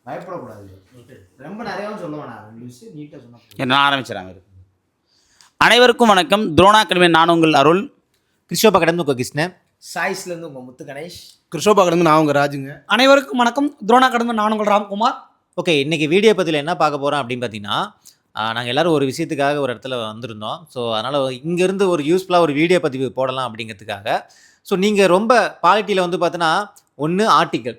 பயப்படக்கூடாது. ரொம்ப நிறையாவும் சொல்ல வேணாம். 2 விஷயம் நீட்டாக சொன்னால் நான் ஆரம்பிச்சிடறாங்க. அனைவருக்கும் வணக்கம். துரோணா அகாடமி நான் உங்கள் அருள். கிருஷ்ணோபா கடந்து உங்கள் கிருஷ்ணன். சாய்ஸ்லேருந்து உங்கள் முத்து கணேஷ். கிருஷ்ணோபா கடந்து நான் உங்கள் ராஜுங்க. அனைவருக்கும் வணக்கம். துரோணா அகாடமி நான் உங்கள் ராம்குமார். ஓகே, இன்றைக்கி வீடியோ பதிவில் என்ன பார்க்க போகிறோம் அப்படின்னு பார்த்தீங்கன்னா, நாங்கள் எல்லோரும் ஒரு விஷயத்துக்காக ஒரு இடத்துல வந்திருந்தோம். ஸோ அதனால் இங்கேருந்து ஒரு யூஸ்ஃபுல்லாக ஒரு வீடியோ பதிவு போடலாம் அப்படிங்கிறதுக்காக. ஸோ நீங்கள் ரொம்ப பாலிட்டியில் வந்து பார்த்தீங்கன்னா ஒன்று ஆர்டிக்கல்,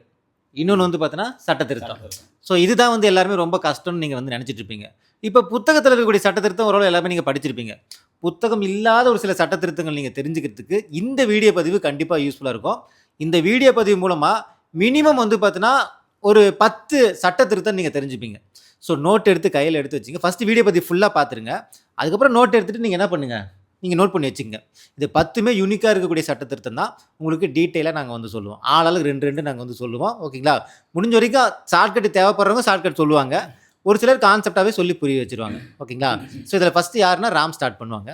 இன்னொன்று வந்து பார்த்தீங்கன்னா சட்ட திருத்தம். ஸோ இதுதான் வந்து எல்லாருமே ரொம்ப கஷ்டம்னு நீங்கள் வந்து நினச்சிட்டு இருப்பீங்க. இப்போ புத்தகத்தில் இருக்கக்கூடிய சட்ட திருத்தம் ஓரளவு எல்லாமே நீங்கள் படிச்சிருப்பீங்க. புத்தகம் இல்லாத ஒரு சில சட்ட திருத்தங்கள் நீங்கள் தெரிஞ்சுக்கிறதுக்கு இந்த வீடியோ பதிவு கண்டிப்பாக யூஸ்ஃபுல்லாக இருக்கும். இந்த வீடியோ பதிவு மூலமாக மினிமம் வந்து பார்த்தீங்கன்னா ஒரு 10 சட்ட திருத்தம் நீங்கள் தெரிஞ்சுப்பீங்க. ஸோ நோட் எடுத்து கையில் எடுத்து வச்சுங்க. ஃபஸ்ட்டு வீடியோ பதிவு ஃபுல்லாக பார்த்துருங்க. அதுக்கப்புறம் நோட் எடுத்துகிட்டு நீங்கள் என்ன பண்ணுங்கள், நீங்கள் நோட் பண்ணி வச்சுங்க. இது 10மே யூனிக்காக இருக்கக்கூடிய சட்ட திருத்தம் தான். உங்களுக்கு டீட்டெயிலாக நாங்கள் வந்து சொல்லுவோம். ஆளாளுக்கு 2 நாங்கள் வந்து சொல்லுவோம். ஓகேங்களா? முடிஞ்ச வரைக்கும் ஷார்ட்கட் தேவைப்படுறவங்க ஷார்ட்கட் சொல்லுவாங்க. ஒரு சிலர் கான்செப்டாகவே சொல்லி புரிய வச்சுருவாங்க. ஓகேங்களா? ஸோ இதில் ஃபஸ்ட்டு யாருன்னா ராம் ஸ்டார்ட் பண்ணுவாங்க.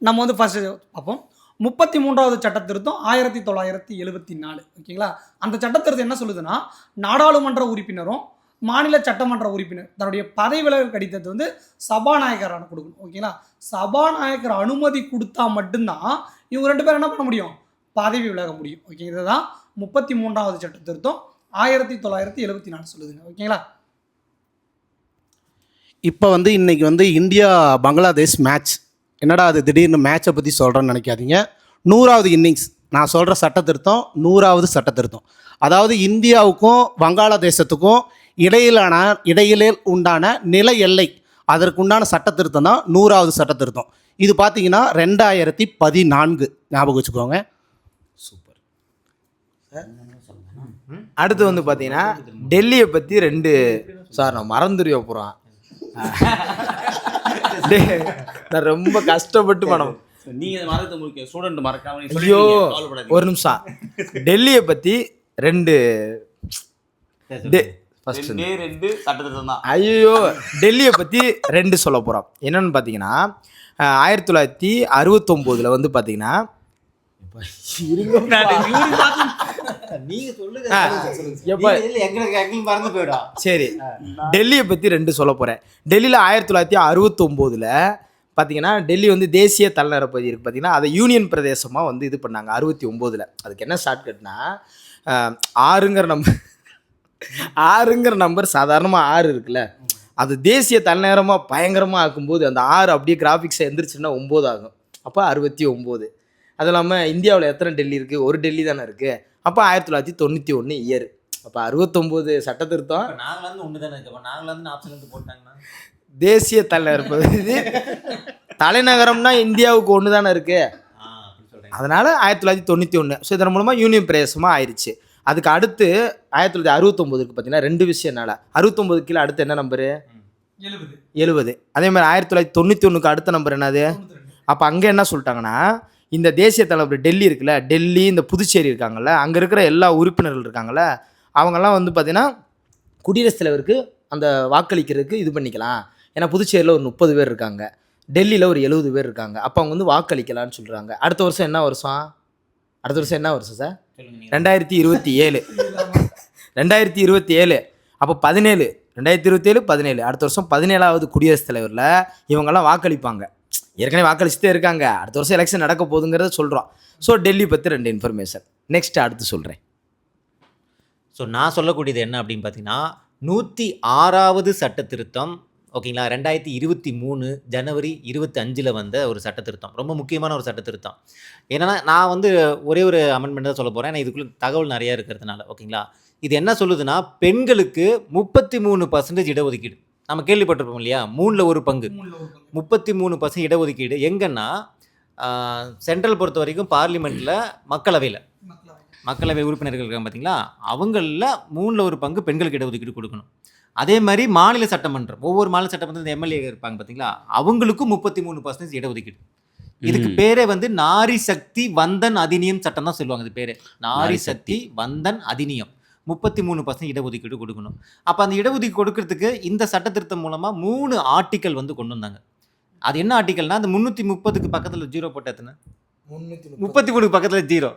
நம்ம வந்து ஃபஸ்ட்டு பார்ப்போம். 33வது சட்ட திருத்தம் 1974. ஓகேங்களா? அந்த சட்ட திருத்தம் என்ன சொல்லுதுன்னா, நாடாளுமன்ற உறுப்பினரும் மாநில சட்டமன்ற உறுப்பினர் தன்னுடைய பதவி விலகல் கடிதத்தை வந்து சபாநாயகரான கொடுக்கணும். ஓகேங்களா? சபாநாயகர் அனுமதி கொடுத்தா மட்டும்தான் இவங்க 2 பேரும் என்ன பண்ண முடியும், பதவி விலக முடியும். ஓகே, இதுதான் 33வது சட்ட திருத்தம் 1974 சொல்லுதுங்க. ஓகேங்களா? இப்போ வந்து இன்னைக்கு வந்து இந்தியா பங்களாதேஷ் மேட்ச். என்னடா அது திடீர்னு மேட்சை பற்றி சொல்கிறேன்னு நினைக்காதீங்க. 100வது இன்னிங்ஸ். நான் சொல்கிற சட்ட திருத்தம் 100வது சட்ட திருத்தம். அதாவது இந்தியாவுக்கும் வங்காளதேசத்துக்கும் இடையிலே உண்டான நில எல்லை, அதற்குண்டான சட்ட திருத்தம் தான் 100வது சட்ட திருத்தம். இது பார்த்தீங்கன்னா 2014. ஞாபகம் வச்சுக்கோங்க. சூப்பர். அடுத்து வந்து பார்த்தீங்கன்னா டெல்லியை பற்றி 2 சார் நான் மறந்துடுவேன். அப்புறம் நான் ரொம்ப கஷ்டப்பட்டு பணம் நீங்கள் மறந்து முடிக்க ஸ்டூடெண்ட் மறக்காம. ஐயோ ஒரு நிமிஷம். டெல்லியை பற்றி 2 ஐயோ டெல்லியை பற்றி 2 சொல்ல போகிறோம். என்னன்னு பார்த்தீங்கன்னா 1969 வந்து பார்த்தீங்கன்னா சரி, டெல்லியை பற்றி 2 சொல்ல போகிறேன். டெல்லியில் 1969 பார்த்தீங்கன்னா டெல்லி வந்து தேசிய தலைநகர பகுதி இருக்குது. பார்த்தீங்கன்னா அதை யூனியன் பிரதேசமாக வந்து இது பண்ணாங்க 69. அதுக்கு என்ன ஷார்ட்கட்னா 6ங்கிற நம்பர் சாதாரணமாக 6 இருக்குல்ல, அது தேசிய தலைநகரமாக பயங்கரமாக ஆக்கும்போது அந்த 6 அப்படியே கிராஃபிக்ஸை எந்திரிச்சுன்னா 9 ஆகும். அப்போ 69. அது இல்லாமல் இந்தியாவில் எத்தனை டெல்லி இருக்குது, ஒரு டெல்லி தானே இருக்குது. அப்போ 1991 இயர். அப்போ 69 சட்ட திருத்தம். தேசிய தலைநகர் பகுதி தலைநகரம்னா இந்தியாவுக்கு ஒன்று தானே இருக்குது. அதனால் 1991. ஸோ இதன் மூலமாக யூனியன் பிரதேசமாக ஆயிடுச்சு. அதுக்கு அடுத்து 1969 பார்த்தீங்கன்னா 2 விஷயம். என்னால் 69 கீழே அடுத்து என்ன நம்பரு, 70. அதே மாதிரி 1991 அடுத்த நம்பர் என்னது. அப்போ அங்கே என்ன சொல்லிட்டாங்கன்னா, இந்த தேசிய தலைவர் டெல்லி இருக்குல்ல, டெல்லி இந்த புதுச்சேரி இருக்காங்கல்ல, அங்கே இருக்கிற எல்லா உறுப்பினர்கள் இருக்காங்கல்ல, அவங்கெல்லாம் வந்து பார்த்தீங்கன்னா குடியரசுத் தலைவருக்கு அந்த வாக்களிக்கிறதுக்கு இது பண்ணிக்கலாம். ஏன்னா புதுச்சேரியில் ஒரு 30 பேர் இருக்காங்க, டெல்லியில் ஒரு 70 பேர் இருக்காங்க. அப்போ அவங்க வந்து வாக்களிக்கலான்னு சொல்கிறாங்க. அடுத்த வருஷம் என்ன வருஷம் சார்? 2027. 2027. அப்போ 17. 2027 17. அடுத்த வருஷம் 17வது குடியரசுத் தலைவரில் இவங்கெல்லாம் வாக்களிப்பாங்க. ஏற்கனவே வாக்களிச்சுட்டே இருக்காங்க. அடுத்த வருஷம் எலெக்ஷன் நடக்க போகுதுங்கிறத சொல்கிறோம். ஸோ டெல்லி பற்றி 2 இன்ஃபர்மேஷன். நெக்ஸ்ட் அடுத்து சொல்கிறேன். ஸோ நான் சொல்லக்கூடியது என்ன அப்படின்னு பார்த்தீங்கன்னா 106வது சட்ட திருத்தம். ஓகேங்களா? 2023 ஜனவரி 25 வந்த ஒரு சட்ட திருத்தம். ரொம்ப முக்கியமான ஒரு சட்ட திருத்தம். ஏன்னா நான் வந்து ஒரே ஒரு அமெண்ட்மெண்ட் தான் சொல்ல போகிறேன். ஏன்னா இதுக்குள்ள தகவல் நிறையா இருக்கிறதுனால. ஓகேங்களா? இது என்ன சொல்லுதுன்னா, பெண்களுக்கு 33% இடஒதுக்கீடு. நம்ம கேள்விப்பட்டிருப்போம் இல்லையா, 3ல் 1 பங்கு 33% இடஒதுக்கீடு. எங்கன்னா சென்ட்ரல் பொறுத்த வரைக்கும் பார்லிமெண்ட்டில் மக்களவை உறுப்பினர்கள் இருக்காங்க பார்த்தீங்களா, அவங்களில் 3ல் 1 பங்கு பெண்களுக்கு இடஒதுக்கீடு கொடுக்கணும். அதே மாதிரி மாநில சட்டமன்றம், ஒவ்வொரு மாநில சட்டமன்றத்தில் எம்எல்ஏ இருப்பாங்க பார்த்தீங்களா, அவங்களுக்கும் 33% இடஒதுக்கீடு. இதுக்கு பேரே வந்து நாரி சக்தி வந்தன் அதிநியம் சட்டம் தான் சொல்லுவாங்க. இது பேரே நாரி சக்தி வந்தன் அதிநியம். 33% இடஒதுக்கீடு கொடுக்கணும். அப்போ அந்த இடஒதுக்கீடு கொடுக்கறதுக்கு இந்த சட்ட திருத்தம் மூலமாக 3 ஆர்டிக்கல் வந்து கொண்டு வந்தாங்க. அது என்ன ஆர்டிக்கல்னா, அந்த 330க்கு பக்கத்தில் 0 போட்ட எத்தனை, 33 பக்கத்தில் 0,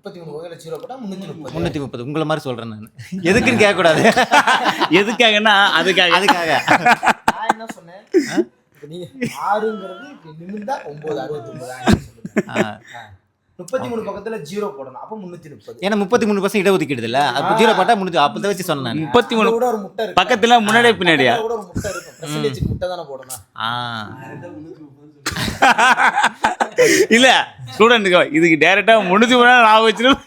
33 பக்கத்துல 0 போட்டா 330. 330 உங்களை மாதிரி சொல்றேன் நான். எதுக்குன்னு கேட்கக்கூடாது. எதுக்காகன்னா அதுக்காக நான் என்ன சொன்னேன், இப்ப நீ 6ங்கிறது இப்படி நிமிர்ந்தா 969. 33 பக்கத்துல 0 போடணும், அப்ப 330. ஏன்னா 33% இடஒதுக்கீடு இல்ல, அப்ப 0 போட்டா முடிஞ்சு. அப்பதான் வச்சு சொன்னேன் நான். 33 கூட ஒரு முட்டை இருக்கு, பக்கத்துல முன்னாடி பின்னாடியா? கூட ஒரு முட்டை இருக்கும், பெர்சன்டேஜ்க்கு முட்டை தானே போடணும். இல்ல ஸ்டூடெண்ட்டுக்கு இதுக்கு டைரக்டா 330 நான் வச்சிருக்கேன்.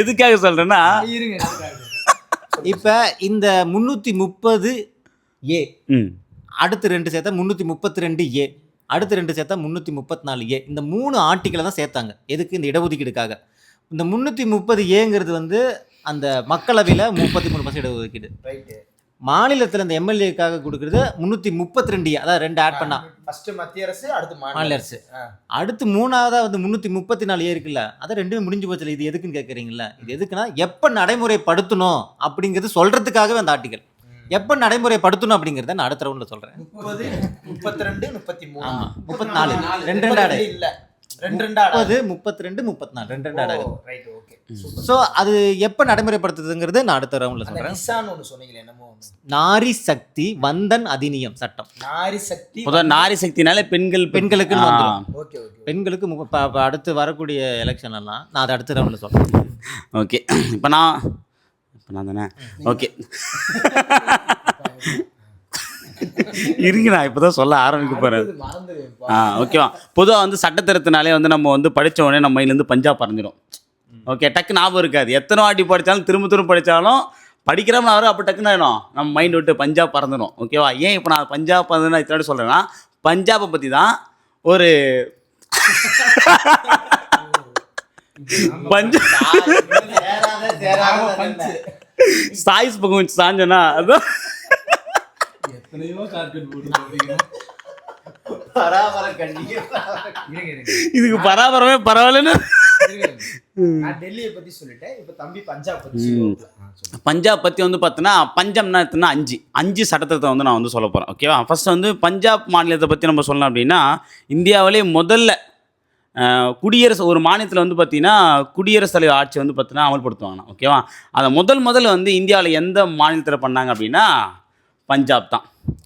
எதுக்காக சொல்றேன்னா இப்ப இந்த 330 ஏ ம் அடுத்து 2 சேர்த்தா 332 ஏ, அடுத்து 2 சேர்த்தா 334 ஏ. இந்த 3 ஆர்டிகளை தான் சேர்த்தாங்க. எதுக்கு? இந்த இடஒதுக்கீடுக்காக. இந்த 330 ஏங்கிறது வந்து அந்த மக்களவையில் 33% இடஒதுக்கீடு. ரைட். மாநிலத்தில் இந்த எம்எல்ஏக்காக கொடுக்குறது 332 ஏ, அதாவது 2 ஆட் பண்ணா ஃபர்ஸ்ட் மத்திய அரசு, அடுத்து மாநில அரசு. அடுத்து 3ஆவதா வந்து 334 ஏ இருக்குல்ல, அதை 2 முடிஞ்சு போச்சுல. இது எதுக்குன்னு கேட்குறீங்களா? இது எதுக்குன்னா எப்போ நடைமுறைப்படுத்தணும் அப்படிங்கிறது சொல்றதுக்காகவே அந்த ஆர்டிகல். எப்போ நடைமுறைப்படுத்தணும் அப்படிங்கிறத நான் அடுத்த ரவுண்டில் சொல்கிறேன். 30, 32, 33. ஆமாம், 34 2 ஆடு இல்ல 2 ஆடு. 30, 32, 34 2 ஆடு. Right, okay. ஸோ அது எப்போ நடைமுறைப்படுத்துதுங்கிறது நான் அடுத்த ரவுண்டில் அந்த சொல்கிறேன். நிசான் ஒன்று சொன்னீங்களே, என்னமோ நாரி சக்தி வந்தன் அதிநியம் சட்டம். நாரி சக்தி. முதல் நாரி சக்தினால பெண்களுக்குன்னு வந்துடும். Okay okay. பெண்களுக்கு அடுத்து வரக்கூடிய எலெக்ஷன் எல்லாம் நான் அதை அடுத்த ரவுண்டில் சொல்கிறேன். ஓகே. இப்போ நான் தானே ஓகே இருங்க, நான் இப்போதான் சொல்ல ஆரம்பிக்க போகிறேன். ஓகேவா. பொதுவாக வந்து சட்டத்திருத்தினாலே வந்து நம்ம வந்து படித்த உடனே நம்ம மைண்ட்லேருந்து பஞ்சாப் பறந்துடும். ஓகே, டக்கு ஞாபகம் இருக்காது. எத்தனை வாட்டி படித்தாலும் திரும்ப படித்தாலும் படிக்கிறோம்னு வரும், அப்போ டக்குன்னு ஆகிடும் நம்ம மைண்ட் விட்டு பஞ்சாப் பறந்துடும். ஓகேவா. ஏன் இப்போ நான் பஞ்சாப் பறந்துன்னு இத்தனை சொல்கிறேன்னா, பஞ்சாபை பற்றி தான் ஒரு சாய்ஸ் பக்கம் சாஞ்சனா அதுதான் இதுக்கு பராபரமே பரவாயில்லன்னு டெல்லியை பத்தி சொல்லிட்டேன். இப்போ தம்பி பஞ்சாப் பத்தி பஞ்சாப் பற்றி வந்து பார்த்தீங்கன்னா, பஞ்சம்னா எத்தனை 5 சட்டத்திருத்தம் வந்து நான் வந்து சொல்ல போகிறேன். ஓகேவா. ஃபர்ஸ்ட் வந்து பஞ்சாப் மாநிலத்தை பற்றி நம்ம சொல்லணும் அப்படின்னா, இந்தியாவிலே முதல்ல குடியரசு ஒரு மாநிலத்தில் வந்து பார்த்திங்கன்னா குடியரசுத் தலைவர் ஆட்சி வந்து பார்த்தீங்கன்னா அமல்படுத்துவாங்க. ஓகேவா. அதை முதல்ல வந்து இந்தியாவில் எந்த மாநிலத்தில் பண்ணாங்க அப்படின்னா பஞ்சாப் தான்.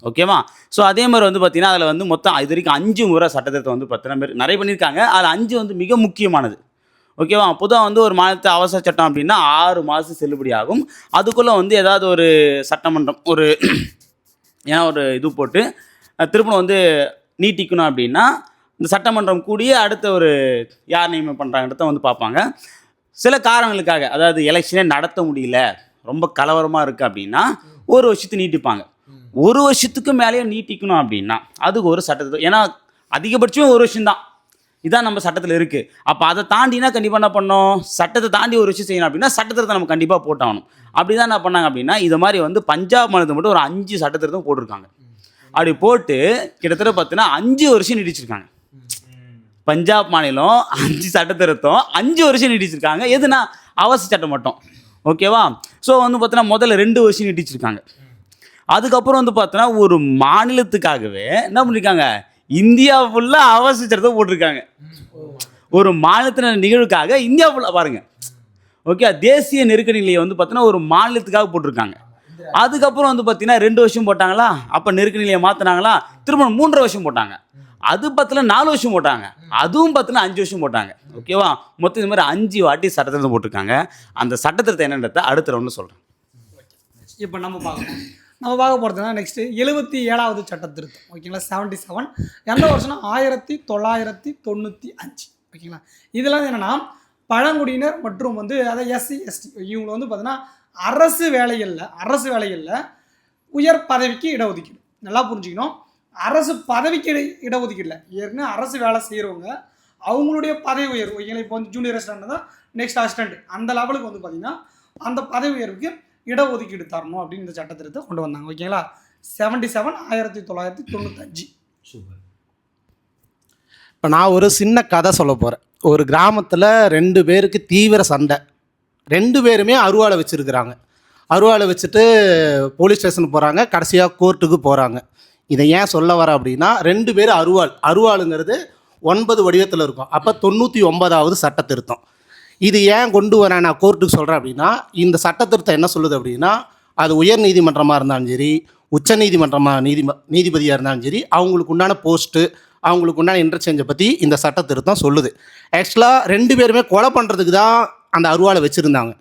ஓகேவா. ஸோ அதே மாதிரி வந்து பார்த்திங்கன்னா அதில் வந்து மொத்தம் இது வரைக்கும் 5 முறை சட்டத்திருத்தம் வந்து பார்த்தீங்கன்னா நிறைய பண்ணியிருக்காங்க. அதில் 5 வந்து மிக முக்கியமானது. ஓகேவா. பொதுவாக வந்து ஒரு மாநிலத்தை அவசர சட்டம் அப்படின்னா 6 மாதம் செல்லுபடி ஆகும். அதுக்குள்ளே வந்து ஏதாவது ஒரு சட்டமன்றம் ஒரு ஏன்னா ஒரு இது போட்டு திருப்பணம் வந்து நீட்டிக்கணும் அப்படின்னா இந்த சட்டமன்றம் கூடிய அடுத்த ஒரு யார் நியமனம் பண்ணுறாங்கிறத வந்து பார்ப்பாங்க. சில காரணங்களுக்காக, அதாவது எலெக்ஷனே நடத்த முடியல, ரொம்ப கலவரமாக இருக்குது அப்படின்னா 1 வருஷத்துக்கு நீட்டிப்பாங்க. 1 வருஷத்துக்கு மேலேயே நீட்டிக்கணும் அப்படின்னா அதுக்கு ஒரு சட்டத்தை, ஏன்னா அதிகபட்சம் 1 வருஷம்தான் இதான் நம்ம சட்டத்தில் இருக்குது. அப்போ அதை தாண்டினா கண்டிப்பாக என்ன பண்ணோம், சட்டத்தை தாண்டி 1 விஷயம் செய்யணும் அப்படின்னா சட்டத்திருத்தம் நம்ம கண்டிப்பாக போட்டாகணும். அப்படி தான் என்ன பண்ணாங்க அப்படின்னா இது மாதிரி வந்து பஞ்சாப் மாநிலத்தை மட்டும் ஒரு 5 சட்டத்திருத்தம் போட்டிருக்காங்க. அப்படி போட்டு கிட்டத்தட்ட பார்த்தீங்கன்னா 5 வருஷம் நீடிச்சிருக்காங்க. பஞ்சாப் மாநிலம் 5 சட்டத்திருத்தம் 5 வருஷம் நீடிச்சிருக்காங்க. எதுனா அவசர சட்டம் மட்டும். ஓகேவா. ஸோ வந்து பார்த்தீங்கன்னா முதல்ல 2 வருஷம் நீடிச்சிருக்காங்க. அதுக்கப்புறம் வந்து பார்த்தோன்னா ஒரு மாநிலத்துக்காகவே என்ன பண்ணியிருக்காங்க, இந்தியா ஃபுல்லாக அவசர சட்டத்தை போட்டிருக்காங்க. ஒரு மாநிலத்தின நிகழ்வுக்காக இந்தியா ஃபுல்லாக பாருங்கள். ஓகே. தேசிய நெருக்கடி நிலையை வந்து பார்த்தோன்னா ஒரு மாநிலத்துக்காக போட்டிருக்காங்க. அதுக்கப்புறம் வந்து பார்த்தீங்கன்னா 2 வருஷம் போட்டாங்களா, அப்போ நெருக்கடி நிலையை மாற்றினாங்களா, திரும்ப 3 வருஷம் போட்டாங்க. அது பத்தில் 4 வருஷம் போட்டாங்க. அதுவும் பத்தில் 5 வருஷம் போட்டாங்க. ஓகேவா. மொத்தம் இது மாதிரி 5 வாட்டி சட்டத்திருத்தம் போட்டிருக்காங்க. அந்த சட்டத்திருத்தம் என்னன்றதை அடுத்த ரவுண்டு சொல்கிறேன். இப்போ நம்ம பார்க்க போகிறதுனா நெக்ஸ்ட்டு 77வது சட்ட திருத்தம். ஓகேங்களா. 77 எந்த வருஷம்னா 1995. ஓகேங்களா. இதெல்லாம் என்னென்னா பழங்குடியினர் மற்றும் வந்து அதை SC ST இவங்களை வந்து பார்த்தீங்கன்னா அரசு வேலைகளில் உயர் பதவிக்கு இடஒதுக்கீடு. நல்லா புரிஞ்சுக்கணும். அரசு பதவிக்கு இடஒதுக்கீடு ஏற்கனவே அரசு வேலை செய்கிறவங்க அவங்களுடைய பதவி உயர்வு. ஓகேங்களா. இப்போ வந்து ஜூனியர் அசிஸ்டன்ட் தான் நெக்ஸ்ட் அசிஸ்டன்ட், அந்த லெவலுக்கு வந்து பார்த்திங்கன்னா அந்த பதவி உயர்வுக்கு இடஒதுக்கீடு தரணும் அப்படின்னு இந்த சட்டத்திருத்தத்தை கொண்டு வந்தாங்க. ஓகேங்களா. 77 1995. சூப்பர். இப்போ நான் ஒரு சின்ன கதை சொல்ல போகிறேன். ஒரு கிராமத்தில் 2 பேருக்கு தீவிர சண்டை. 2 பேருமே அருவாளை வச்சுருக்கிறாங்க. அருவாளை வச்சுட்டு போலீஸ் ஸ்டேஷனுக்கு போகிறாங்க, கடைசியாக கோர்ட்டுக்கு போகிறாங்க. இதை ஏன் சொல்ல வர அப்படின்னா 2 பேர் அருவாளுங்கிறது 9 வடிவத்தில் இருக்கும். அப்போ 99வது சட்ட திருத்தம். இது ஏன் கொண்டு வரேன் நான் கோர்ட்டுக்கு சொல்கிறேன் அப்படின்னா, இந்த சட்டத்திருத்தம் என்ன சொல்லுது அப்படின்னா, அது உயர் நீதிமன்றமாக இருந்தாலும் சரி, உச்ச நீதிபதியாக இருந்தாலும் சரி, அவங்களுக்கு உண்டான போஸ்ட்டு, அவங்களுக்கு உண்டான இன்டர்சேஞ்சை பற்றி இந்த சட்டத்திருத்தம் சொல்லுது. ஆக்சுவலாக 2 பேருமே கொலை பண்ணுறதுக்கு தான் அந்த அருவாளை வச்சுருந்தாங்க.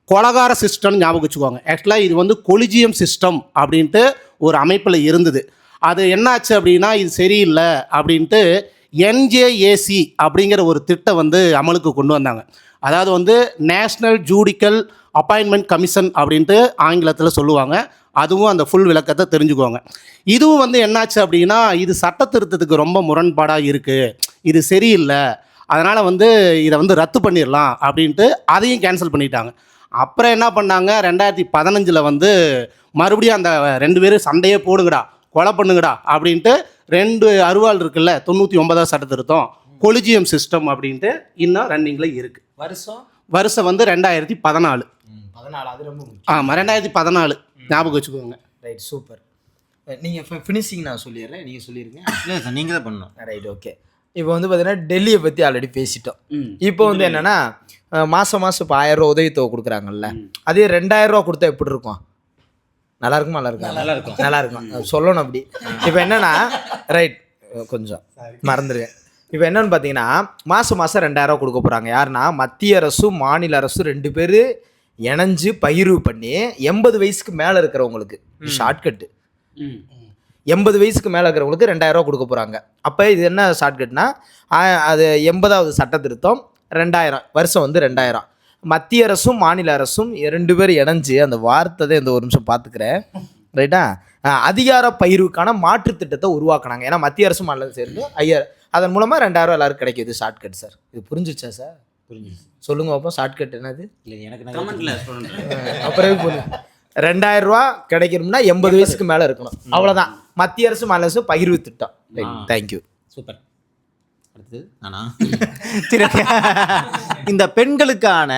கொலகார சிஸ்டம்னு ஞாபகம் வச்சுக்குவாங்க. ஆக்சுவலாக இது வந்து கொலிஜியம் சிஸ்டம் அப்படின்ட்டு ஒரு அமைப்பில் இருந்தது. அது என்னாச்சு அப்படின்னா, இது சரியில்லை அப்படின்ட்டு NJAC அப்படிங்கிற ஒரு திட்டம் வந்து அமலுக்கு கொண்டு வந்தாங்க. அதாவது வந்து நேஷ்னல் ஜூடிக்கல் அப்பாயின்மெண்ட் கமிஷன் அப்படின்ட்டு ஆங்கிலத்தில் சொல்லுவாங்க. அதுவும் அந்த ஃபுல் விளக்கத்தை தெரிஞ்சுக்குவாங்க. இதுவும் வந்து என்னாச்சு அப்படின்னா, இது சட்ட திருத்தத்துக்கு ரொம்ப முரண்பாடாக இருக்குது, இது சரியில்லை, அதனால் வந்து இதை வந்து ரத்து பண்ணிடலாம் அப்படின்ட்டு அதையும் கேன்சல் பண்ணிட்டாங்க. அப்புறம் என்ன பண்ணாங்க, 2015 வந்து மறுபடியும் அந்த 2 பேரும் சண்டையே போடுங்கடா, கொலை பண்ணுங்கடா அப்படின்ட்டு 2 அருவாள் இருக்குல்ல, 99வது சட்ட திருத்தம் கொலிஜியம் சிஸ்டம் அப்படின்ட்டு இன்னும் ரன்னிங்கில் இருக்குது. வருஷம் வந்து 2014. 14 அது ரொம்ப முக்கியம். ஆமாம், 2014 ஞாபகம் வச்சுக்கோங்க. Right, super. நீங்கள் ஃபினிஷிங் நான் சொல்லிடுறேன், நீங்கள் சொல்லிடுங்க. இல்லை சார், நீங்கள் தான் பண்ணணும். Right, okay. இப்போ வந்து பார்த்தீங்கன்னா டெல்லியை பற்றி ஆல்ரெடி பேசிட்டோம். இப்போ வந்து என்னென்னா, மாதம் இப்போ 1000 ரூபா உதவித்தொகை கொடுக்குறாங்கல்ல, அதே 2000 ரூபா கொடுத்தா எப்படி இருக்கும்? நல்லா இருக்குமா? நல்லா இருக்கும் சொல்லணும் அப்படி. இப்போ என்னென்னா, ரைட், கொஞ்சம் மறந்துடுவேன். இப்போ என்னென்னு பார்த்தீங்கன்னா, மாதம் 2000 ரூபா கொடுக்க போகிறாங்க. யாருன்னா, மத்திய அரசும் மாநில அரசும் 2 பேர் இணைஞ்சு பகிர்வு பண்ணி 80 வயசுக்கு மேலே இருக்கிறவங்களுக்கு, ஷார்ட்கட்டு 80 வயசுக்கு மேலே இருக்கிறவங்களுக்கு 2000 ரூபா கொடுக்க போகிறாங்க. அப்போ இது என்ன ஷார்ட்கட்னா, அது 80வது சட்ட திருத்தம் 2000, வருஷம் வந்து 2000. மத்திய அரசும் மாநில அரசும் 2 பேர் இணைஞ்சு, அந்த வார்த்தை தான் இந்த ஒரு நிமிஷம் பார்த்துக்கிறேன், ரைட்டா, அதிகார பகிர்வுக்கான மாற்று திட்டத்தை உருவாக்குனாங்க. ஏன்னா மத்திய அரசும் மாநிலம் சேர்ந்து அதன் மூலமாக 2000 ரூபா எல்லாருக்கும் கிடைக்கிது. ஷார்ட்கட் சார், இது புரிஞ்சிச்சா சார்? புரிஞ்சுது. சொல்லுங்க பார்ப்போம், ஷார்ட்கட் என்னது? இல்லை, எனக்கு கமெண்ட்ல அப்புறம் 2000 ரூபா கிடைக்கணும்னா 80 வயசுக்கு மேலே இருக்கணும், அவ்வளோதான். மத்திய அரசு மாநில அரசு பகிர்வு திட்டம். தேங்க்யூ. சூப்பர். அடுத்தது நானா? சரி, இந்த பெண்களுக்கான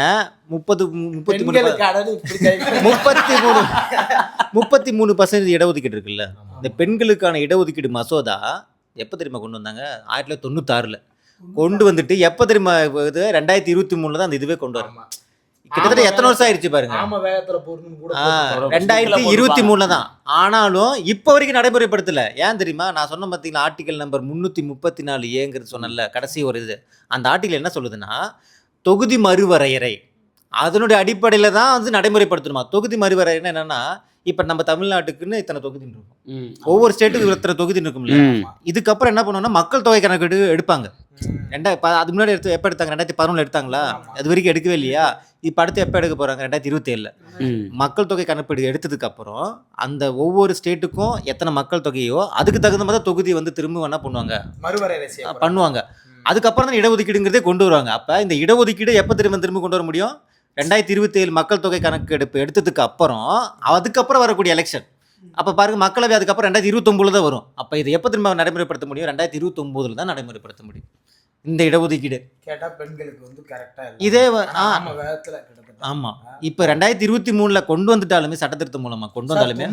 33% இடஒதுக்கீடு இருக்குல்ல, இந்த பெண்களுக்கான இடஒதுக்கீடு மசோதா எப்போ தெரியுமா கொண்டு வந்தாங்க? 1996 கொண்டு வந்துட்டு எப்போ தெரியுமா, இது 2023 தான் அந்த இதுவே கொண்டு வரும். கிட்டத்தட்ட எத்தனை வருஷம் ஆயிடுச்சு பாருங்க. 2023 தான். ஆனாலும் இப்போ வரைக்கும் நடைமுறைப்படுத்தல. ஏன் தெரியுமா? நான் சொன்ன பார்த்தீங்களா, ஆர்டிகல் நம்பர் 334A சொன்னல, கடைசி ஒரு இது. அந்த ஆர்டிகல் என்ன சொல்லுதுன்னா, தொகுதி மறுவரையறை அதனுடைய அடிப்படையில் தான் வந்து நடைமுறைப்படுத்தணுமா. தொகுதி மறுவரையறைன்னா என்னன்னா, இப்போ நம்ம தமிழ்நாட்டுக்குன்னு இத்தனை தொகுதி இருக்கும், ஒவ்வொரு ஸ்டேட்டுக்கு இத்தனை தொகுதி இருக்கும்ல. இதுக்கப்புறம் என்ன பண்ணுவோம்னா, மக்கள் தொகை கணக்கு எடுப்பாங்க. அது முன்னாடி எப்போ எடுத்தாங்க? 2011 எடுத்தாங்களா? அது வரைக்கும் எடுக்கவே இல்லையா? இப்போ அடுத்து எப்போ எடுக்க போகிறாங்க? 2027 மக்கள் தொகை கணக்கெடு எடுத்ததுக்கு அப்புறம் அந்த ஒவ்வொரு ஸ்டேட்டுக்கும் எத்தனை மக்கள் தொகையோ அதுக்கு தகுந்த மாதிரி தொகுதி வந்து திரும்ப என்ன பண்ணுவாங்க, பண்ணுவாங்க. அதுக்கப்புறம் தான் இடஒதுக்கீடுங்கிறதே கொண்டு வருவாங்க. அப்போ இந்த இடஒதுக்கீடு எப்போ திரும்ப கொண்டு வர முடியும்? 2027 மக்கள் தொகை கணக்கெடுப்பு எடுத்ததுக்கு அப்புறம், அதுக்கப்புறம் வரக்கூடிய எலெக்ஷன். அப்போ பாருங்க, மக்களவை அதுக்கப்புறம் 2029 தான் வரும். அப்போ இதை எப்போ திரும்ப நடைமுறைப்படுத்த முடியும்? 2029 தான் நடைமுறைப்படுத்த முடியும் இந்த இடஒதுக்கீடு. கேட்டால் பெண்களுக்கு வந்து கரெக்டாக இதே ஆமாம். இப்போ 2023 கொண்டு வந்துட்டாலுமே, சட்டத்திருத்தம் மூலமா கொண்டு வந்தாலுமே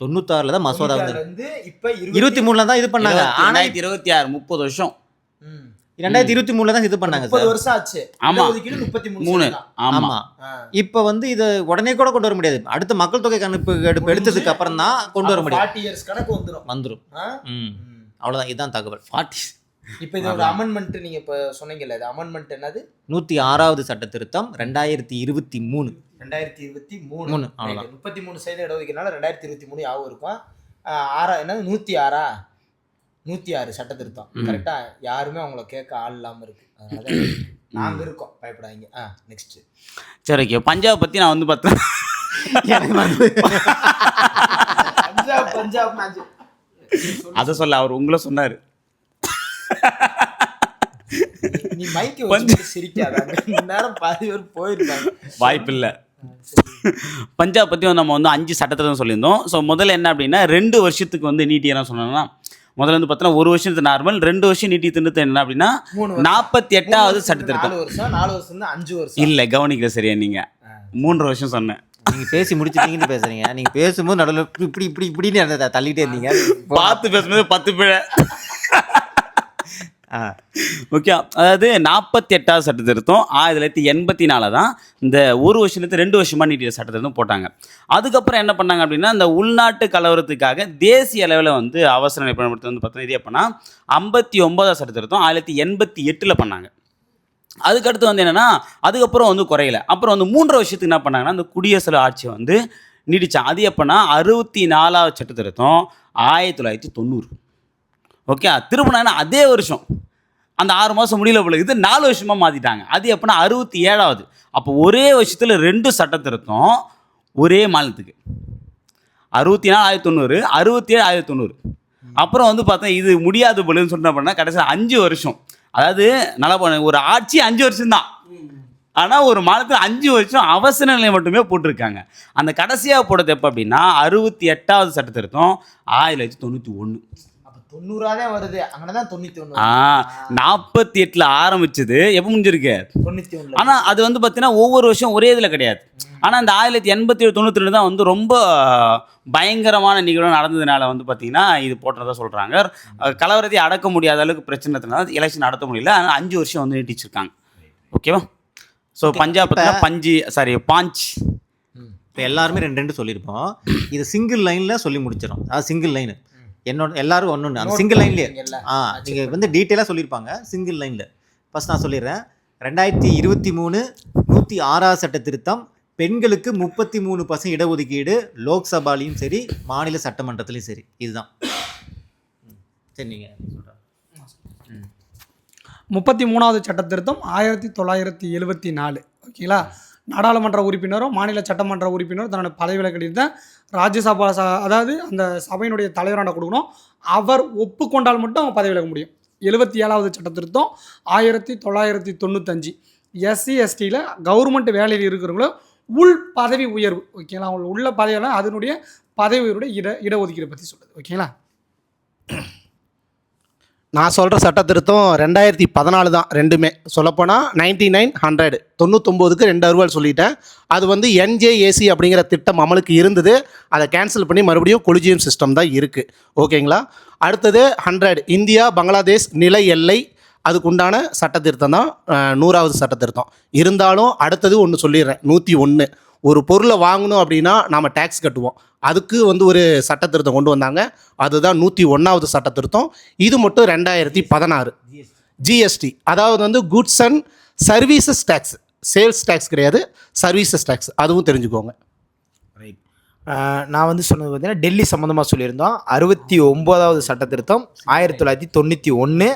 96 தான் மசோதா வந்து இப்போ 23 தான் இது பண்ணாங்க. ஆனால் 2026 30 வருஷம் 2023 தான் இது பண்ணாங்க. 30 வருஷம் ஆச்சு. ஆமா, 33. ஆமா. இப்போ வந்து இதை உடனே கூட கொண்டு வர முடியாது. அடுத்த மக்கள் தொகை கணக்கெடுப்பு எடுத்ததுக்கு அப்புறம் தான் கொண்டு வர முடியும். 40 இயர்ஸ் கணக்கு வந்துரும். அவ்வளோதான், இதுதான் தகவல். 40. இப்போ இது ஒரு அமெண்ட்மெண்ட், நீங்க இப்போ சொன்னீங்கல்ல, இது அமெண்ட்மெண்ட் என்னது? 106வது சட்ட திருத்தம் 2023. 2023 அவ்வளோதான். 33 சதவீதம் இடஒதுக்கீடுனால 2023 யாவும் இருக்கும். 106 சட்ட திருத்தம். கரெக்டா? யாருமே அவங்கள கேட்க ஆள் இல்லாமல் இருக்கு. அதனால நாங்க இருக்கோம், பயப்படாதீங்க. நெக்ஸ்ட். சரி, ஓகே. பஞ்சாப் பத்தி நான் வந்து பார்த்தேன். பஞ்சாப் அதை சொல்ல அவர் உங்களை சொன்னாரு. நீ மைக்கு வச்சு சிரிக்காத, நேரம் பாதி பேர் போயிருக்காங்க. வாய்ப்பில்லை. பஞ்சாப் பற்றி நம்ம வந்து 5 சட்டத்திட்டம் சொல்லியிருந்தோம். ஸோ முதல்ல என்ன அப்படின்னா, 2 வருஷத்துக்கு வந்து நீட்டியெல்லாம் சொன்னோம்னா, முதல்ல வந்து பார்த்தோன்னா 1 வருஷத்துக்கு நார்மல், 2 வருஷம் நீட்டி திட்டத்தை என்ன அப்படின்னா 48வது சட்டத்திட்டம். 4 வருஷம் 5 வருஷம் இல்லை, கவனிக்கல சரியா? நீங்கள் 3 வருஷம் சொன்னேன். நீங்க பேசி முடிச்சிட்டீங்கன்னு பேசுறீங்க. நீங்க பேசும்போது நடுவில் இப்படின்னு தள்ளிட்டே இருந்தீங்க. பார்த்து பேசும்போது 10 பிழை. ஓகே, அதாவது 48வது சட்ட திருத்தம் 1984 தான் இந்த ஒரு வருஷத்துலேருந்து 2 வருஷமாக நீட்டிய சட்ட திருத்தம் போட்டாங்க. அதுக்கப்புறம் என்ன பண்ணாங்க அப்படின்னா, இந்த உள்நாட்டு கலவரத்துக்காக தேசிய அளவில் வந்து அவசர நிலை பயன்படுத்தி வந்து பார்த்தீங்கன்னா இது எப்போனா 59வது சட்ட திருத்தம் 1988 பண்ணாங்க. அதுக்கடுத்து வந்து என்னென்னா அதுக்கப்புறம் வந்து குறையல. அப்புறம் வந்து 3 வருஷத்துக்கு என்ன பண்ணாங்கன்னா இந்த குடியரசு ஆட்சியை வந்து நீடிச்சாங்க. அது எப்போனா 64வது சட்ட திருத்தம் 1990. ஓகே, திரும்பினா அதே வருஷம் அந்த 6 மாதம் முடியல போல இது 4 வருஷமாக மாற்றிட்டாங்க. அது எப்போனா 67வது. அப்போ ஒரே வருஷத்தில் 2 சட்ட திருத்தம் ஒரே மாநிலத்துக்கு. 64 1990, 67 1990. அப்புறம் வந்து பார்த்தா இது முடியாது போலன்னு சொன்ன பண்ணால் கடைசியில் 5 வருஷம். அதாவது நல்லா ஒரு ஆட்சி 5 வருஷம்தான், ஆனால் ஒரு மாநிலத்தில் 5 வருஷம் அவசர நிலை மட்டுமே போட்டிருக்காங்க. அந்த கடைசியாக போட்டது எப்போ அப்படின்னா 68வது சட்ட திருத்தம் 1991. 90 வருது, அங்கதான் 91. 48ல் ஆரம்பிச்சது எப்போ முடிஞ்சிருக்கு 91. ஆனால் அது வந்து பார்த்தீங்கன்னா ஒவ்வொரு வருஷம் ஒரே இதில் கிடையாது. ஆனால் இந்த 1987 92 தான் வந்து ரொம்ப பயங்கரமான நிகழ்வு நடந்ததுனால வந்து பார்த்தீங்கன்னா இது போட்டதாக சொல்கிறாங்க. கலவரத்தை அடக்க முடியாத அளவுக்கு பிரச்சனைனால எலெக்ஷன் நடத்த முடியல. ஆனால் 5 வருஷம் வந்து நீட்டிச்சிருக்காங்க. ஓகேவா? ஸோ பஞ்சாப் பாஞ்ச் இப்போ எல்லாருமே 2 சொல்லியிருப்போம். இது சிங்கிள் லைனில் சொல்லி முடிச்சிடும். அது சிங்கிள் லைனு என்னோட எல்லாரும் ஒன்று அந்த சிங்கிள் லைன்லேயே நீங்கள் வந்து டீட்டெயிலாக சொல்லியிருப்பாங்க சிங்கிள் லைனில். ஃபஸ்ட் நான் சொல்லிடுறேன். 2023 106வது சட்ட திருத்தம் பெண்களுக்கு 33% இடஒதுக்கீடு லோக்சபாலையும் சரி மாநில சட்டமன்றத்துலையும் சரி. இதுதான். சரி, நீங்கள் சொல்கிறேன். 33வது சட்ட திருத்தம் 1974. ஓகேங்களா? நாடாளுமன்ற உறுப்பினரும் மாநில சட்டமன்ற உறுப்பினரும் தன்னோட பதவி விலகலிருந்த ராஜ்யசபா அதாவது அந்த சபையினுடைய தலைவரான கொடுக்கணும். அவர் ஒப்புக்கொண்டால் மட்டும் அவங்க பதவி விலக முடியும். 77வது சட்ட திருத்தம் 1995 எஸ்சி எஸ்டியில் கவர்மெண்ட் வேலையில் இருக்கிறவங்களும் உள் பதவி உயர்வு. ஓகேங்களா? அவங்க உள்ள பதவியெல்லாம் அதனுடைய பதவி உயர்வுடைய இடஒதுக்கீடு பற்றி சொல்லுது. ஓகேங்களா? நான் சொல்கிற சட்ட திருத்தம் 2014 தான். ரெண்டுமே சொல்லப்போனால் 99 100 99க்கு 2 அறுவால் சொல்லிட்டேன். அது வந்து என்ஜேஏசி அப்படிங்கிற திட்டம் அமலுக்கு இருந்தது. அதை கேன்சல் பண்ணி மறுபடியும் கொலிஜியம் சிஸ்டம் தான் இருக்குது. ஓகேங்களா? அடுத்தது 100 இந்தியா பங்களாதேஷ் நில எல்லை, அதுக்கு உண்டான சட்ட திருத்தம் தான் 100வது சட்ட திருத்தம். இருந்தாலும் அடுத்தது ஒன்று சொல்லிடுறேன். 101 ஒரு பொருளை வாங்கணும் அப்படின்னா நாம் டேக்ஸ் கட்டுவோம். அதுக்கு வந்து ஒரு சட்ட திருத்தம் கொண்டு வந்தாங்க. அதுதான் 101வது சட்ட திருத்தம். இது மட்டும் 2016 ஜிஎஸ்டி, அதாவது வந்து goods and services tax, sales tax கிடையாது, சர்வீசஸ் டேக்ஸ். அதுவும் தெரிஞ்சுக்கோங்க. ரைட். நான் வந்து சொன்னது பார்த்தீங்கன்னா டெல்லி சம்மந்தமாக சொல்லியிருந்தோம். 69வது சட்ட திருத்தம் 1991.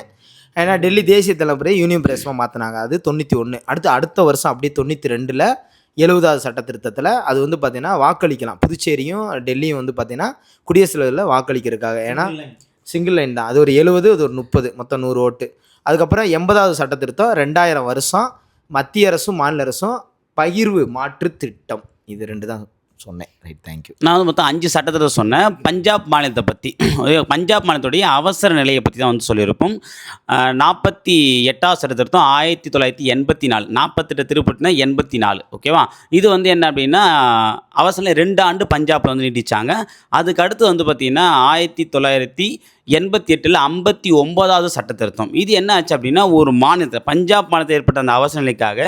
ஏன்னா டெல்லி தேசிய தலைமுறை யூனியன் பிரதேசமாக மாற்றினாங்க. அது 91. அடுத்த வருஷம் அப்படியே 92ல் 70வது சட்ட திருத்தத்தில் அது வந்து பார்த்திங்கன்னா வாக்களிக்கலாம். புதுச்சேரியும் டெல்லியும் வந்து பார்த்திங்கன்னா குடியரசுல வாக்களிக்கிறதுக்காக. ஏன்னா சிங்கிள் லைன் தான். அது ஒரு 70, அது ஒரு 30, மொத்தம் 100 ஓட்டு. அதுக்கப்புறம் 80வது சட்ட திருத்தம் 2000 வருஷம் மத்திய அரசும் மாநில அரசும் பகிர்வு மாற்று திட்டம். இது 2 தான் சொன்னேன். Right, thank you. நான் வந்து மொத்தம் 5 சட்டத்தை சொன்னேன். பஞ்சாப் மாநிலத்தை பற்றி, பஞ்சாப் மாநிலத்துடைய அவசர நிலையை பற்றி தான் வந்து சொல்லியிருப்போம். 48வது சட்ட திருத்தம் 1984, 48 திருப்பட்டினா 84. ஓகேவா? இது வந்து என்ன அப்படின்னா அவசர நிலை 2 ஆண்டு பஞ்சாப்பில் வந்து நீட்டிச்சாங்க. அதுக்கு அடுத்து வந்து பார்த்திங்கன்னா 1988 59வது சட்ட திருத்தம். இது என்ன ஆச்சு அப்படின்னா ஒரு மாநிலத்தில் பஞ்சாப் மாநிலத்தில் ஏற்பட்ட அந்த அவசர நிலைக்காக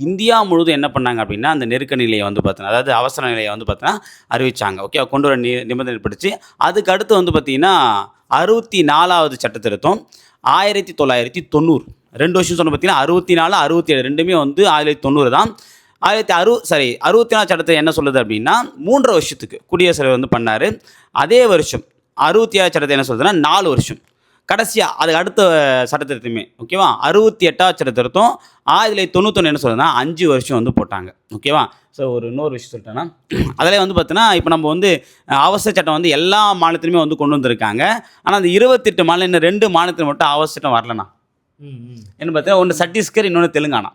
இந்தியா முழுவதும் என்ன பண்ணாங்க அப்படின்னா அந்த நெருக்க நிலையை வந்து பார்த்தீங்கன்னா அதாவது அவசர நிலையை வந்து பார்த்தீங்கன்னா அறிவிச்சாங்க. ஓகே, கொண்டு வர நிபந்தனை ஏற்பட்டுச்சு. அதுக்கு அடுத்து வந்து பார்த்திங்கன்னா 64வது சட்ட திருத்தம் 1990. 2 வருஷம் சொன்ன பார்த்தீங்கன்னா 64 67 ரெண்டுமே வந்து 1990 தான். 64வது சட்டத்தை என்ன சொல்லுது அப்படின்னா 3 வருஷத்துக்கு குடியரசுத் தலைவர் வந்து பண்ணார். அதே வருஷம் 67வது சட்டத்தை என்ன சொல்லுதுன்னா 4 வருஷம். கடைசியாக அதுக்கு அடுத்த சட்டத்திருத்தமே ஓகேவா 68வது சட்ட திருத்தம் 1991 என்ன சொல்லுதுன்னா 5 வருஷம் வந்து போட்டாங்க. ஓகேவா? ஸோ இன்னொரு விஷயம் சொல்லிட்டேன்னா அதில் வந்து பார்த்தீங்கன்னா இப்போ நம்ம வந்து அவசர சட்டம் வந்து எல்லா மாநிலத்திலுமே வந்து கொண்டு வந்திருக்காங்க. ஆனால் அந்த 28 மாநிலம் இன்னும் 2 மாநிலத்தில் மட்டும் அவசர சட்டம் வரலண்ணா. என்ன பார்த்தீங்கன்னா ஒன்று சத்தீஸ்கர், இன்னொன்று தெலுங்கானா.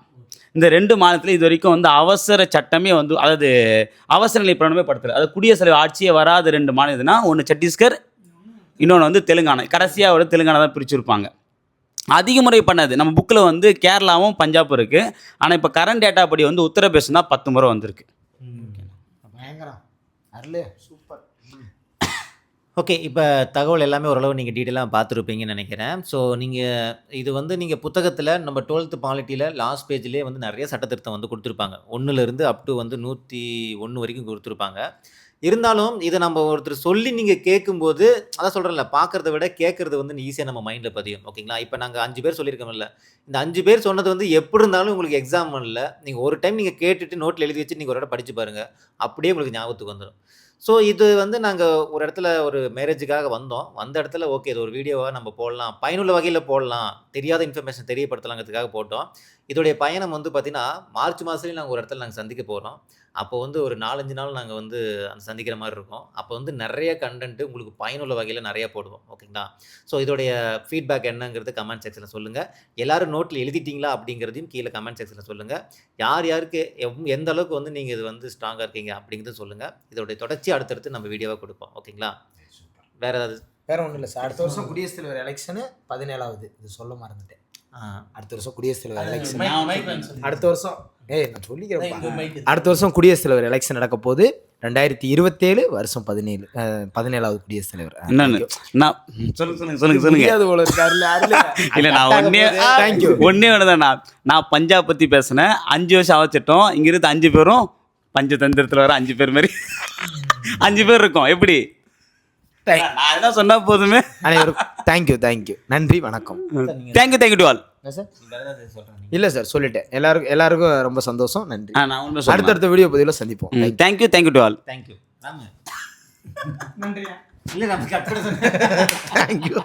இந்த 2 மாநிலத்தில் இது வரைக்கும் வந்து அவசர சட்டமே வந்து அதாவது அவசர நிலை பிரகடனமே படுத்தலை. அது குடியரசு ஆட்சியே வராத 2 மாநிலம்னா ஒன்று சத்தீஸ்கர், இன்னொன்று வந்து தெலுங்கானா. கடைசியாக தெலுங்கானா தான் பிரிச்சுருப்பாங்க. அதிக முறை பண்ணது நம்ம புக்கில் வந்து கேரளாவும் பஞ்சாபும் இருக்குது. ஆனால் இப்போ கரண்ட் டேட்டா படி வந்து உத்தரப்பிரதேசம் தான் 10 முறை வந்திருக்கு. பயங்கரம். அருளே சூப்பர். ஓகே. இப்போ தகவல் எல்லாமே ஓரளவு நீங்கள் டீட்டெயிலாக பார்த்துருப்பீங்கன்னு நினைக்கிறேன். ஸோ நீங்கள் இது வந்து நீங்கள் புத்தகத்தில் நம்ம 12th பாலிட்டியில் லாஸ்ட் பேஜ்லேயே வந்து நிறைய சட்டத்திருத்தம் வந்து கொடுத்துருப்பாங்க. 1லேருந்து அப் டு வந்து 101 வரைக்கும் கொடுத்துருப்பாங்க. இருந்தாலும் இதை நம்ம ஒருத்தர் சொல்லி நீங்கள் கேட்கும்போது அதான் சொல்கிறேன்ல, பார்க்குறத விட கேட்குறது வந்து ஈஸியாக நம்ம மைண்டில் பதியும். ஓகேங்களா? இப்போ நாங்கள் 5 பேர் சொல்லியிருக்கோம்ல, இந்த 5 பேர் சொன்னது வந்து எப்படி இருந்தாலும் உங்களுக்கு எக்ஸாம் பண்ணல, நீங்கள் ஒரு டைம் நீங்கள் கேட்டுட்டு நோட்டில் எழுதி வச்சு நீங்கள் ஒரு இடம் படித்து பாருங்கள், அப்படியே உங்களுக்கு ஞாபகத்துக்கு வந்துடும். ஸோ இது வந்து நாங்கள் ஒரு இடத்துல ஒரு மேரேஜுக்காக வந்தோம். வந்த இடத்துல ஓகே, இது ஒரு வீடியோவாக நம்ம போடலாம், பயனுள்ள வகையில் போடலாம், தெரியாத இன்ஃபர்மேஷன் தெரியப்படுத்தலாங்கிறதுக்காக போட்டோம். இதோடைய பயணம் வந்து பார்த்தீங்கன்னா மார்ச் மாதத்துலேயும் நாங்கள் ஒரு இடத்துல சந்திக்க போகிறோம். அப்போ வந்து ஒரு 4, 5 நாள் நாங்கள் வந்து அந்த சந்திக்கிற மாதிரி இருக்கும். அப்போ வந்து நிறைய கண்டென்ட் உங்களுக்கு பயனுள்ள வகையில் நிறைய போடுவோம். ஓகேங்களா? ஸோ இதோடைய ஃபீட்பேக் என்னங்கிறது கமெண்ட் செக்ஷனில் சொல்லுங்கள். எல்லாரும் நோட்டில் எழுதிட்டீங்களா அப்படிங்கிறதையும் கீழே கமெண்ட் செக்ஷனில் சொல்லுங்கள். யார் யாருக்கு எந்த அளவுக்கு வந்து நீங்கள் இது வந்து ஸ்ட்ராங்காக இருக்கீங்க அப்படிங்கிறத சொல்லுங்கள். இதோடைய தொடர்ச்சி அடுத்தடுத்து நம்ம வீடியோவாக கொடுப்போம். ஓகேங்களா? வேறு ஏதாவது? வேற ஒன்றும் இல்லை சார். அடுத்த வருஷம் குடியரசுத் தலைவர் எலெக்ஷனு 17வது. இது சொல்ல மறந்துட்டேன். அடுத்த வருஷம் குடியரசுத் தலைவர் எலெக்ஷன். அடுத்த வருஷம் நான் சொல்லிக்கிறேன். அடுத்த வருஷம் குடியரசுத் தலைவர் எலெக்ஷன் நடக்க போகுது. 2027 வருஷம் 17வது குடியரசுத் தலைவர். என்னன்னு நான் சொல்லுங்க. இல்லை, நான் ஒன்னே ஒன்றுதான். நான் பஞ்சாப் பற்றி பேசினேன். 5 வருஷம் அவச்சட்டம். இங்கிருந்து 5 பேரும் பஞ்சதந்திரத்தில் வர 5 பேர் மாதிரி 5 பேர் இருக்கோம். எப்படி நான் என்ன சொன்னா போதுமே. தேங்க்யூ. நன்றி, வணக்கம். Thank you to all. இல்லை சார், சொல்லிட்டேன். எல்லாருக்கும் ரொம்ப சந்தோஷம். நன்றி. நான் ஒன்றும் சொல்றேன். அடுத்தடுத்த வீடியோ பதிவில் சந்திப்போம். Thank you to all. தேங்க்யூ. நன்றி. இல்லை, நமக்கு அப்படி தேங்க்யூ.